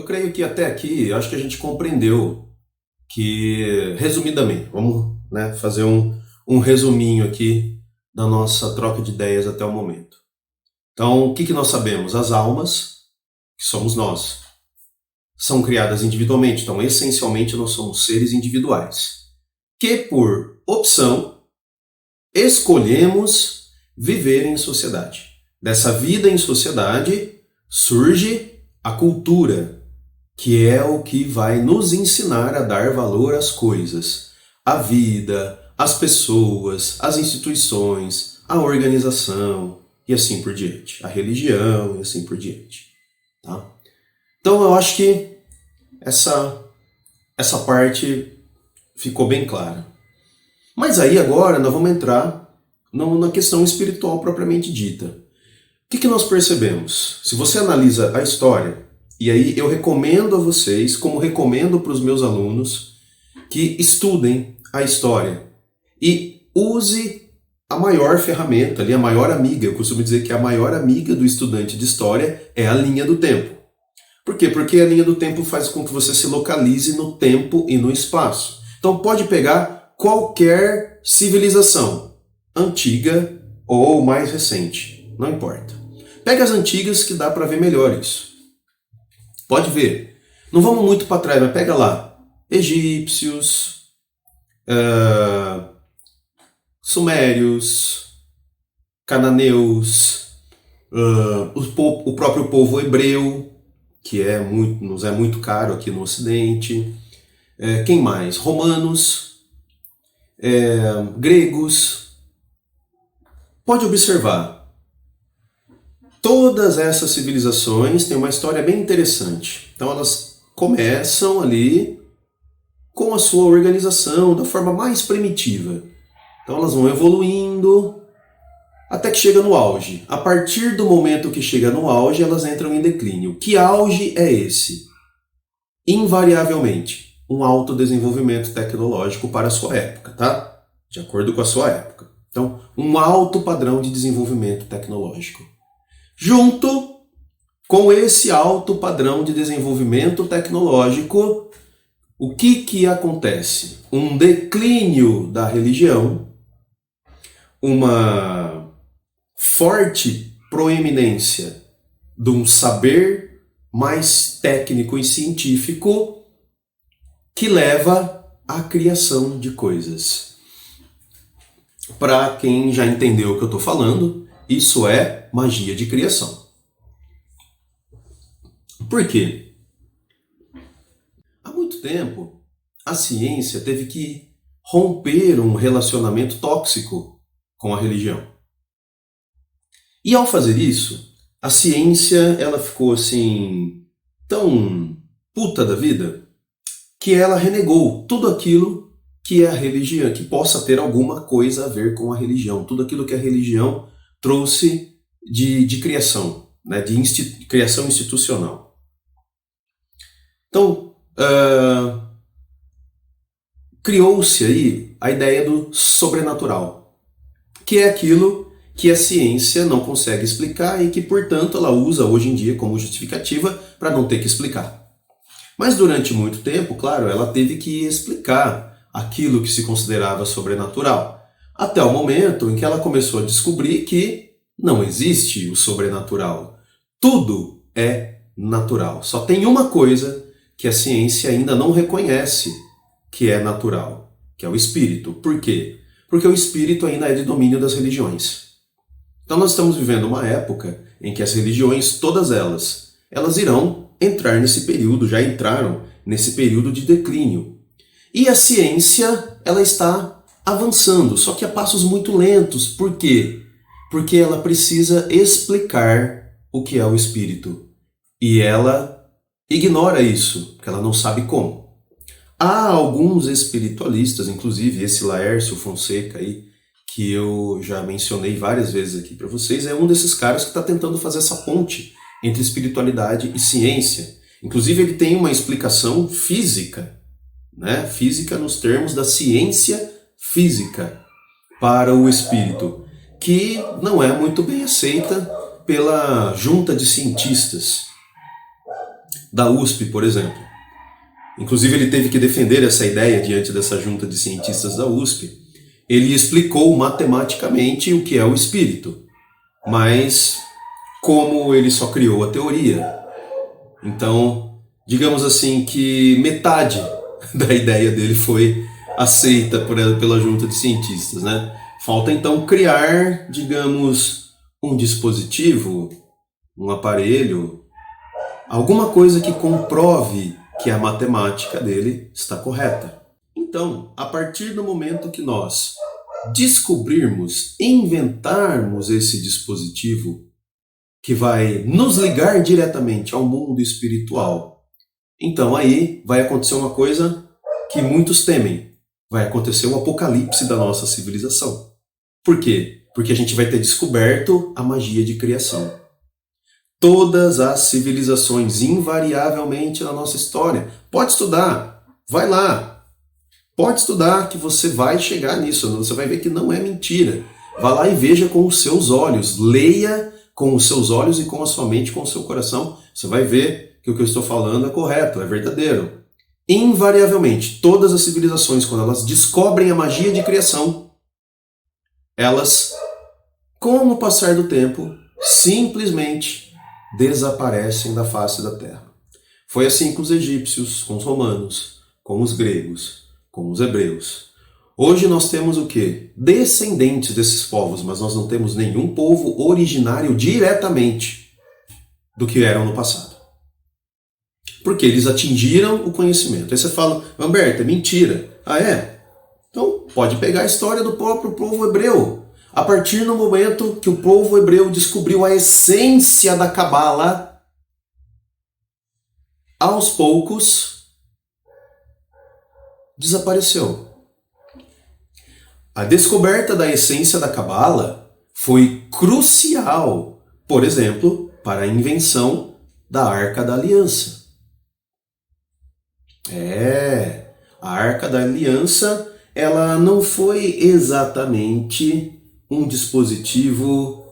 creio que até aqui, acho que a gente compreendeu que, resumidamente, vamos, né, fazer um resuminho aqui da nossa troca de ideias até o momento. Então, o que nós sabemos? As almas, que somos nós, são criadas individualmente. Então, essencialmente, nós somos seres individuais, que por opção escolhemos viver em sociedade. Dessa vida em sociedade surge a cultura, que é o que vai nos ensinar a dar valor às coisas, à vida, às pessoas, às instituições, à organização e assim por diante, à religião e assim por diante. Tá? Então eu acho que essa parte ficou bem clara. Mas aí agora nós vamos entrar na questão espiritual propriamente dita. O que nós percebemos? Se você analisa a história, e aí eu recomendo a vocês, como recomendo para os meus alunos, que estudem a história e use a maior ferramenta, ali, a maior amiga. Eu costumo dizer que a maior amiga do estudante de história é a linha do tempo. Por quê? Porque a linha do tempo faz com que você se localize no tempo e no espaço. Então pode pegar qualquer civilização, antiga ou mais recente, não importa. Pega as antigas que dá para ver melhor isso. Pode ver. Não vamos muito para trás, mas pega lá. Egípcios, sumérios, cananeus, o próprio povo hebreu, que nos é muito caro aqui no Ocidente. Quem mais? Romanos, gregos. Pode observar. Todas essas civilizações têm uma história bem interessante. Então elas começam ali com a sua organização da forma mais primitiva. Então elas vão evoluindo até que chega no auge. A partir do momento que chega no auge, elas entram em declínio. Que auge é esse? Invariavelmente, um alto desenvolvimento tecnológico para a sua época, tá? De acordo com a sua época. Então, um alto padrão de desenvolvimento tecnológico. Junto com esse alto padrão de desenvolvimento tecnológico, o que acontece? Um declínio da religião, uma forte proeminência de um saber mais técnico e científico que leva à criação de coisas. Para quem já entendeu o que eu estou falando, isso é magia de criação. Por quê? Há muito tempo, a ciência teve que romper um relacionamento tóxico com a religião. E ao fazer isso, a ciência ela ficou assim tão puta da vida que ela renegou tudo aquilo que é a religião, que possa ter alguma coisa a ver com a religião, tudo aquilo que a religião trouxe de criação, né, de criação institucional. Então, criou-se aí a ideia do sobrenatural, que é aquilo que a ciência não consegue explicar e que, portanto, ela usa hoje em dia como justificativa para não ter que explicar. Mas durante muito tempo, claro, ela teve que explicar aquilo que se considerava sobrenatural, até o momento em que ela começou a descobrir que não existe o sobrenatural. Tudo é natural. Só tem uma coisa que a ciência ainda não reconhece que é natural, que é o espírito. Por quê? Porque o espírito ainda é de domínio das religiões. Então nós estamos vivendo uma época em que as religiões, todas elas irão entrar nesse período, já entraram nesse período de declínio. E a ciência, ela está avançando, só que a passos muito lentos. Por quê? Porque ela precisa explicar o que é o espírito. E ela ignora isso, porque ela não sabe como. Há alguns espiritualistas, inclusive esse Laércio Fonseca aí, que eu já mencionei várias vezes aqui para vocês, é um desses caras que está tentando fazer essa ponte entre espiritualidade e ciência. Inclusive ele tem uma explicação física, né? Física nos termos da ciência física para o espírito, que não é muito bem aceita pela junta de cientistas. da USP, por exemplo. Inclusive ele teve que defender essa ideia diante dessa junta de cientistas da USP. Ele explicou matematicamente o que é o espírito, mas como ele só criou a teoria, então, digamos assim que metade da ideia dele foi aceita pela junta de cientistas, né? Falta então criar, digamos, um dispositivo, um aparelho, alguma coisa que comprove que a matemática dele está correta. Então, a partir do momento que nós descobrirmos, inventarmos esse dispositivo que vai nos ligar diretamente ao mundo espiritual, então aí vai acontecer uma coisa que muitos temem. Vai acontecer um apocalipse da nossa civilização. Por quê? Porque a gente vai ter descoberto a magia de criação. Todas as civilizações, invariavelmente na nossa história. Pode estudar, vai lá. Pode estudar que você vai chegar nisso. Você vai ver que não é mentira. Vá lá e veja com os seus olhos. Leia com os seus olhos e com a sua mente, com o seu coração. Você vai ver que o que eu estou falando é correto, é verdadeiro. Invariavelmente, todas as civilizações, quando elas descobrem a magia de criação, elas, com o passar do tempo, simplesmente desaparecem da face da Terra. Foi assim com os egípcios, com os romanos, com os gregos, com os hebreus. Hoje nós temos o quê? Descendentes desses povos, mas nós não temos nenhum povo originário diretamente do que eram no passado. Porque eles atingiram o conhecimento. Aí você fala, Humberto, é mentira. Ah, é? Então pode pegar a história do próprio povo hebreu. A partir do momento que o povo hebreu descobriu a essência da Cabala, aos poucos desapareceu. A descoberta da essência da Cabala foi crucial, por exemplo, para a invenção da Arca da Aliança. A Arca da Aliança, ela não foi exatamente um dispositivo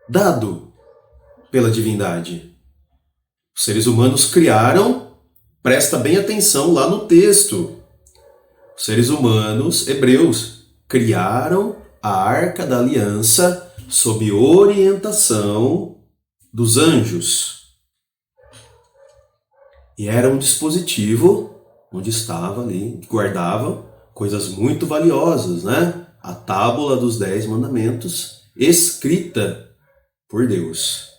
dado pela divindade. Os seres humanos criaram, presta bem atenção lá no texto, os seres humanos hebreus criaram a Arca da Aliança sob orientação dos anjos. E era um dispositivo onde estava ali, que guardava coisas muito valiosas, né? A Tábula dos 10 Mandamentos, escrita por Deus.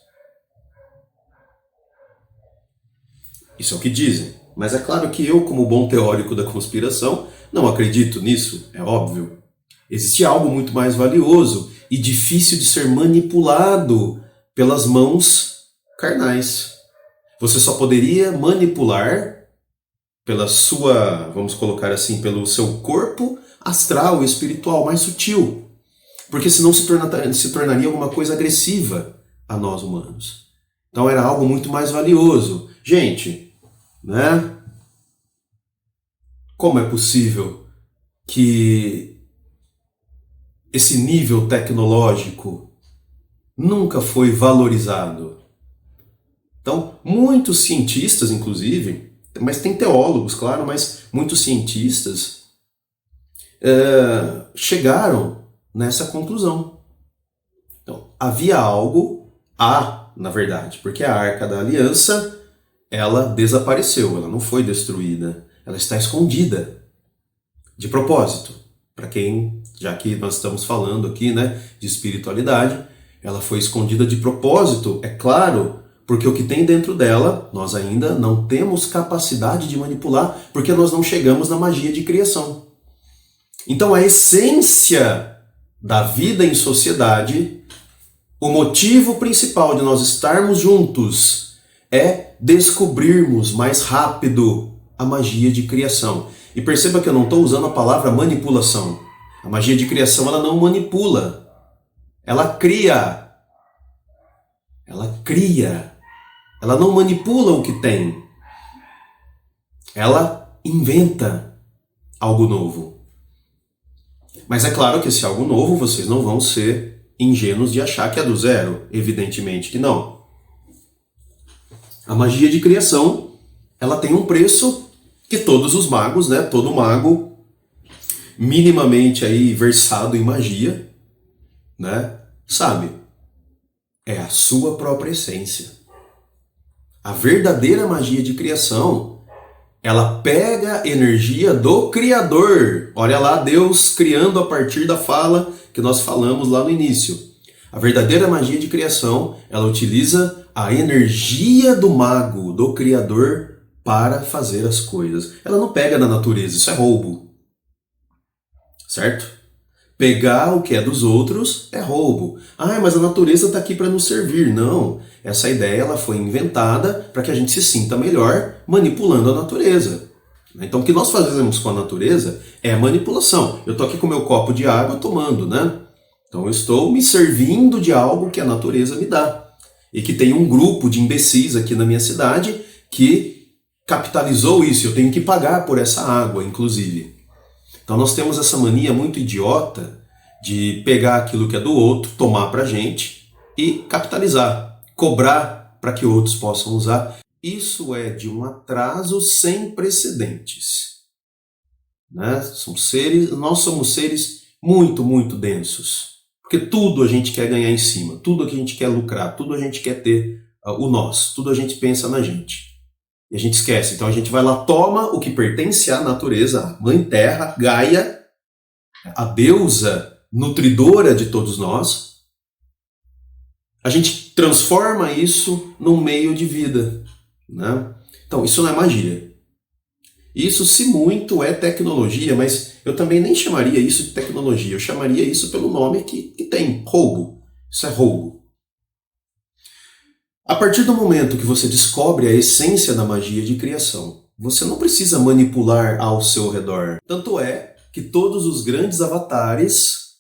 Isso é o que dizem. Mas é claro que eu, como bom teórico da conspiração, não acredito nisso, é óbvio. Existe algo muito mais valioso e difícil de ser manipulado pelas mãos carnais. Você só poderia manipular pela sua, vamos colocar assim, pelo seu corpo astral, espiritual, mais sutil. Porque senão se tornaria alguma coisa agressiva a nós humanos. Então era algo muito mais valioso. Gente, né? Como é possível que esse nível tecnológico nunca foi valorizado? Então, muitos cientistas, inclusive, mas tem teólogos, claro, mas muitos cientistas chegaram nessa conclusão. Então, havia algo, na verdade, porque a Arca da Aliança, ela desapareceu, ela não foi destruída, ela está escondida, de propósito. Para quem, já que nós estamos falando aqui, né, de espiritualidade, ela foi escondida de propósito, é claro, porque o que tem dentro dela, nós ainda não temos capacidade de manipular, porque nós não chegamos na magia de criação. Então a essência da vida em sociedade, o motivo principal de nós estarmos juntos é descobrirmos mais rápido a magia de criação. E perceba que eu não estou usando a palavra manipulação. A magia de criação, ela não manipula. Ela cria. Ela cria. Ela não manipula o que tem. Ela inventa algo novo. Mas é claro que esse algo novo, vocês não vão ser ingênuos de achar que é do zero. Evidentemente que não. A magia de criação, ela tem um preço que todos os magos, né, todo mago minimamente aí versado em magia, né, sabe? É a sua própria essência. A verdadeira magia de criação, ela pega a energia do Criador. Olha lá, Deus criando a partir da fala que nós falamos lá no início. A verdadeira magia de criação, ela utiliza a energia do mago, do Criador, para fazer as coisas. Ela não pega na natureza, isso é roubo. Certo? Pegar o que é dos outros é roubo. Ah, mas a natureza está aqui para nos servir. Não, essa ideia ela foi inventada para que a gente se sinta melhor manipulando a natureza. Então o que nós fazemos com a natureza é manipulação. Eu estou aqui com o meu copo de água tomando, né? Então eu estou me servindo de algo que a natureza me dá. E que tem um grupo de imbecis aqui na minha cidade que capitalizou isso. Eu tenho que pagar por essa água, inclusive. Então nós temos essa mania muito idiota de pegar aquilo que é do outro, tomar pra gente e capitalizar, cobrar para que outros possam usar. Isso é de um atraso sem precedentes. Né? Nós somos seres muito, muito densos. Porque tudo a gente quer ganhar em cima, tudo a gente quer lucrar, tudo a gente quer ter o nós, tudo a gente pensa na gente. E a gente esquece. Então a gente vai lá, toma o que pertence à natureza, a Mãe Terra, Gaia, a deusa nutridora de todos nós. A gente transforma isso num meio de vida. Né? Então isso não é magia. Isso, se muito, é tecnologia, mas eu também nem chamaria isso de tecnologia. Eu chamaria isso pelo nome que tem, roubo. Isso é roubo. A partir do momento que você descobre a essência da magia de criação, você não precisa manipular ao seu redor. Tanto é que todos os grandes avatares,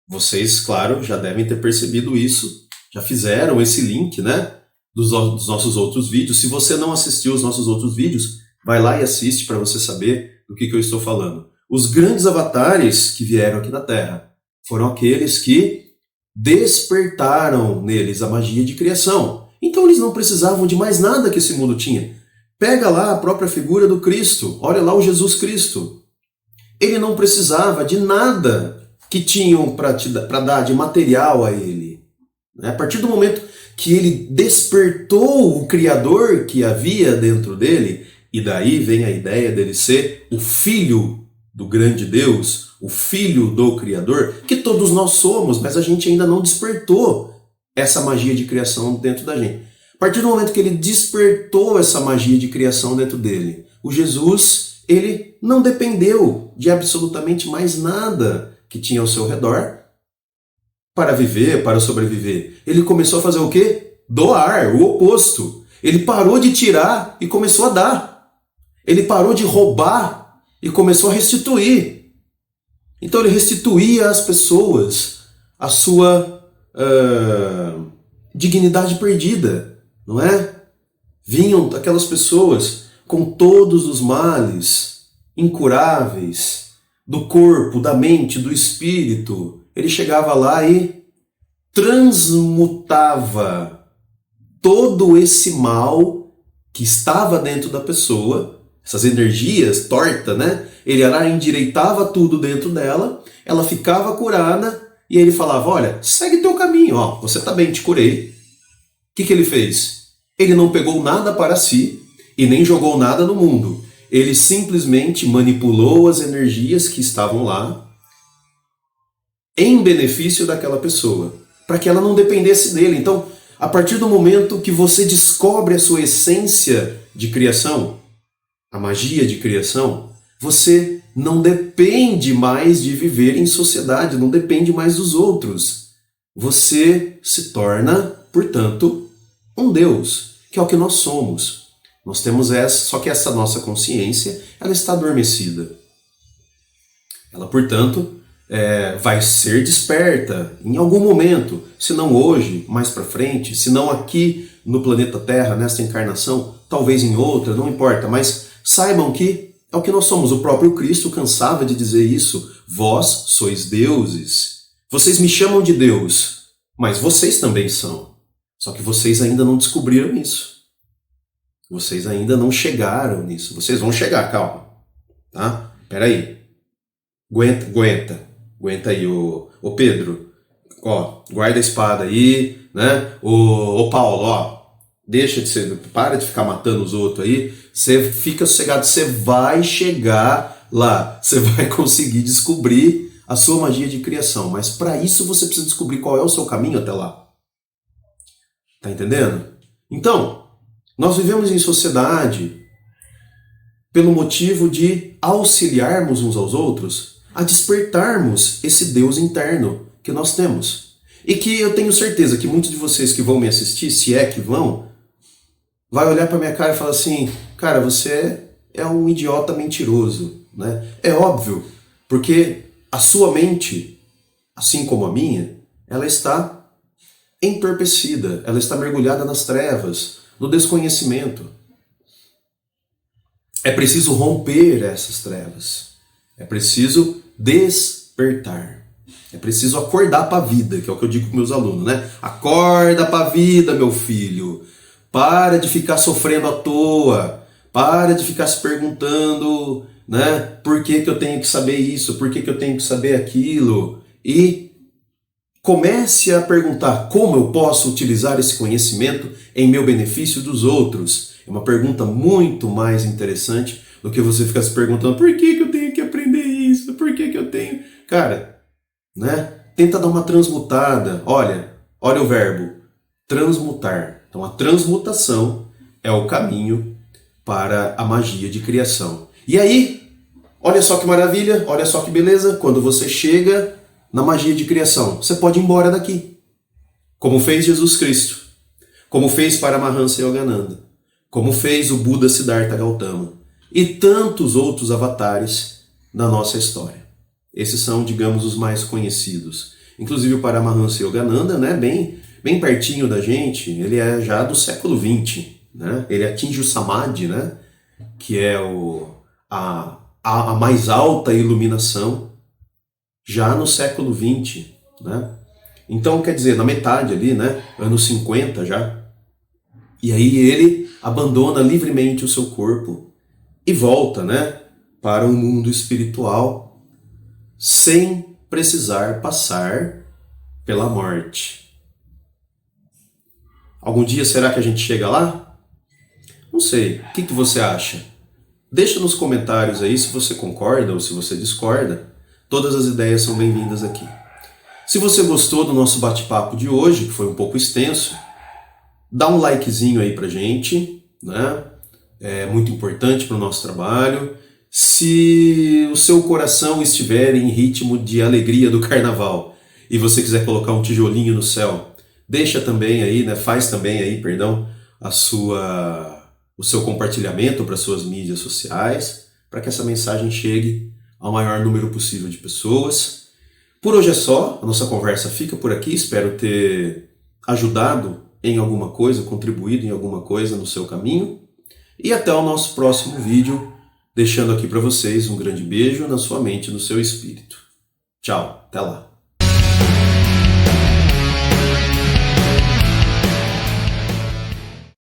vocês, claro, já devem ter percebido isso, já fizeram esse link, né, dos nossos outros vídeos. Se você não assistiu os nossos outros vídeos, vai lá e assiste para você saber do que eu estou falando. Os grandes avatares que vieram aqui na Terra foram aqueles que despertaram neles a magia de criação. Então eles não precisavam de mais nada que esse mundo tinha. Pega lá a própria figura do Cristo, olha lá o Jesus Cristo. Ele não precisava de nada que tinham para dar de material a ele. A partir do momento que ele despertou o Criador que havia dentro dele, e daí vem a ideia dele ser o Filho do grande Deus, o Filho do Criador, que todos nós somos, mas a gente ainda não despertou essa magia de criação dentro da gente. A partir do momento que ele despertou essa magia de criação dentro dele, o Jesus, ele não dependeu de absolutamente mais nada que tinha ao seu redor para viver, para sobreviver. Ele começou a fazer o quê? Doar, o oposto. Ele parou de tirar e começou a dar. Ele parou de roubar e começou a restituir. Então ele restituía às pessoas a sua dignidade perdida, não é? Vinham aquelas pessoas com todos os males incuráveis do corpo, da mente, do espírito. Ele chegava lá e transmutava todo esse mal que estava dentro da pessoa, essas energias tortas, né? Ele lá endireitava tudo dentro dela, ela ficava curada e ele falava, olha, segue teu caminho, ó, você tá bem, te curei. O que ele fez? Ele não pegou nada para si e nem jogou nada no mundo. Ele simplesmente manipulou as energias que estavam lá em benefício daquela pessoa, para que ela não dependesse dele. Então, a partir do momento que você descobre a sua essência de criação, a magia de criação, você não depende mais de viver em sociedade, não depende mais dos outros. Você se torna, portanto, um Deus, que é o que nós somos. Nós temos essa, só que essa nossa consciência, ela está adormecida. Ela, portanto, vai ser desperta em algum momento, se não hoje, mais para frente, se não aqui no planeta Terra, nesta encarnação, talvez em outra, não importa, mas saibam que é o que nós somos. O próprio Cristo cansava de dizer isso. Vós sois deuses. Vocês me chamam de Deus, mas vocês também são. Só que vocês ainda não descobriram isso. Vocês ainda não chegaram nisso. Vocês vão chegar, calma. Tá? Peraí. Aguenta aí, ô Pedro. Ó, guarda a espada aí, né? Ô Paulo, ó. Deixa de ser. Para de ficar matando os outros aí. Você fica sossegado. Você vai chegar lá. Você vai conseguir descobrir a sua magia de criação. Mas para isso você precisa descobrir qual é o seu caminho até lá. Tá entendendo? Então, nós vivemos em sociedade pelo motivo de auxiliarmos uns aos outros a despertarmos esse Deus interno que nós temos. E que eu tenho certeza que muitos de vocês que vão me assistir, se é que vão, vai olhar para minha cara e falar assim, cara, você é um idiota mentiroso, né? É óbvio, porque a sua mente, assim como a minha, ela está entorpecida, ela está mergulhada nas trevas, no desconhecimento. É preciso romper essas trevas. É preciso despertar. É preciso acordar para a vida, que é o que eu digo com meus alunos, né? Acorda para a vida, meu filho. Para de ficar sofrendo à toa. Para de ficar se perguntando, né? Por que eu tenho que saber isso? Por que eu tenho que saber aquilo? E comece a perguntar como eu posso utilizar esse conhecimento em meu benefício dos outros. É uma pergunta muito mais interessante do que você ficar se perguntando por que eu tenho que aprender isso? Por que eu tenho... Cara, né? Tenta dar uma transmutada. Olha o verbo transmutar. Então a transmutação é o caminho para a magia de criação. E aí, olha só que maravilha, olha só que beleza, quando você chega na magia de criação, você pode ir embora daqui. Como fez Jesus Cristo, como fez Paramahansa Yogananda, como fez o Buda Siddhartha Gautama e tantos outros avatares da nossa história. Esses são, digamos, os mais conhecidos. Inclusive o Paramahansa Yogananda, né, bem pertinho da gente, ele é já do século XX. Né? Ele atinge o Samadhi, né, que é a mais alta iluminação, já no século XX. Né? Então, quer dizer, na metade ali, né, anos 50 já. E aí ele abandona livremente o seu corpo e volta, né, para o mundo espiritual sem precisar passar pela morte. Algum dia será que a gente chega lá? Não sei. O que você acha? Deixa nos comentários aí se você concorda ou se você discorda. Todas as ideias são bem-vindas aqui. Se você gostou do nosso bate-papo de hoje, que foi um pouco extenso, dá um likezinho aí pra gente, né? É muito importante para o nosso trabalho. Se o seu coração estiver em ritmo de alegria do carnaval e você quiser colocar um tijolinho no céu, deixa também aí, né? Faz também aí, perdão, o seu compartilhamento para suas mídias sociais, para que essa mensagem chegue ao maior número possível de pessoas. Por hoje é só, a nossa conversa fica por aqui, espero ter ajudado em alguma coisa, contribuído em alguma coisa no seu caminho. E até o nosso próximo vídeo, deixando aqui para vocês um grande beijo na sua mente e no seu espírito. Tchau, até lá.